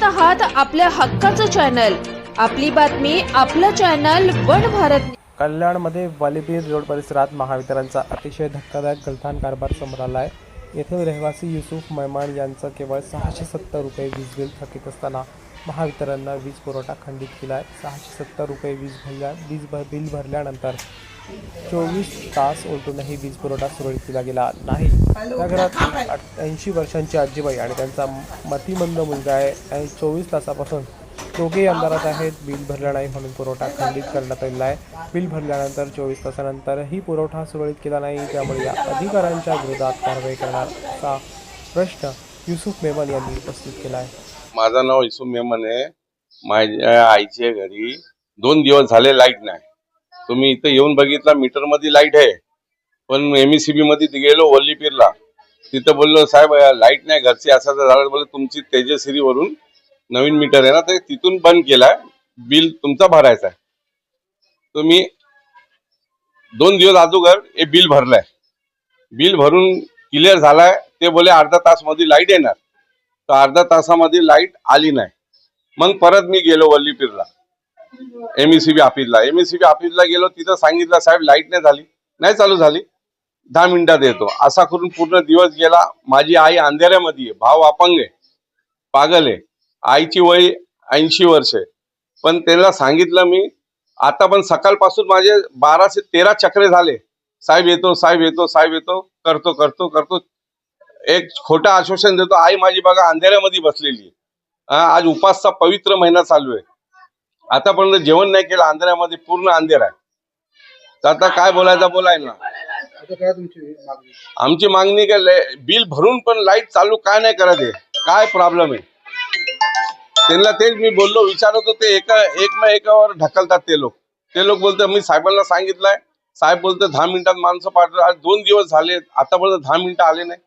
आहात आपल्या हक्काचं चॅनल, आपली बातमी आपलं चॅनल वन भारत। कल्याणमध्ये वालीबीर रोड परिसरात महावितरणचा अतिशय धक्कादायक गलथान कारभार समोर आला आहे। येथील रहिवासी युसुफ मेहमान यांचं केवळ 670 रुपये वीज बिल थकीत असताना महावितरणनं वीज पुरवठा खंडित केला आहे। 670 रुपये बिल भरल्यानंतर 24 तास उलटूनही वीज पुरवठा सुरळीत केला गेला नाही। त्या घरात 80 वर्षांची आजीबाई आणि त्यांचा मतिमंद मुलगा आहे आणि 24 तासापासून दोघेही अंधारात आहेत। बिल भरलं नाही म्हणून पुरवठा खंडित करण्यात आलेला आहे। बिल भरल्यानंतर 24 तासानंतरही पुरवठा सुरळीत केला नाही, त्यामुळे या अधिकाऱ्यांच्या विरोधात कारवाई करणार असा प्रश्न युसुफ मेमन यांनी उपस्थित केला आहे। माझं नाव युसुफ मेमन आहे। माझ्या आईच्या घरी 2 दिवस झाले लाईट नाही। तुम्ही इथं येऊन बघितला, मीटर मध्ये लाईट आहे, पण MECB मध्ये गेलो वल्लीपीरला, तिथं बोललो साहेब लाईट नाही घरची, असं झालं। बोलले तुमची तेजश्री वरून नवीन मीटर आहे ना, ते तिथून बंद केलाय, बिल तुमचा भरायचा आहे। तुम्ही 2 दिवस अगोदर हे बिल भरलाय, बिल भरून क्लिअर झालाय। ते बोले अर्धा तास मध्ये लाईट येणार, तर अर्धा तासामध्ये लाईट आली नाही। मग परत मी गेलो वल्लीपीरला MECB ऑफिसला गेलो, तिथं सांगितलं साहेब लाईट नाही चालू झाली, 10 मिनिटात येतो। असा करून पूर्ण दिवस गेला। माझी आई अंधेऱ्यामध्ये आहे, भाव अपंग आहे, पागल आहे, आईची वय 80 वर्ष आहे। पण त्याला सांगितलं मी, आता पण सकाळपासून माझे 12 ते 13 चक्रे झाले, साहेब येतो साहेब येतो साहेब येतो, करतो करतो करतो, एक खोटा आश्वासन देतो। आई माझी बघा अंधेऱ्यामध्ये बसलेली आहे। आज उपासचा पवित्र महिना चालू आहे, आतापर्यंत जेवण नाही केलं, अंधेऱ्यामध्ये पूर्ण अंधेर आहे। तर आता काय बोलायचं बोलायला। आमची मागणी काय, बिल भरून पण लाईट चालू काय नाही करत आहे, काय प्रॉब्लेम आहे त्यांना तेच मी बोललो, विचारत होते, एकावर ढकलतात ते लोक बोलतात मी साहेबांना सांगितलंय, साहेब बोलते 10 मिनिटात माणसं पाठवतात। आज 2 दिवस झाले, आतापर्यंत 10 मिनिटं आले नाही।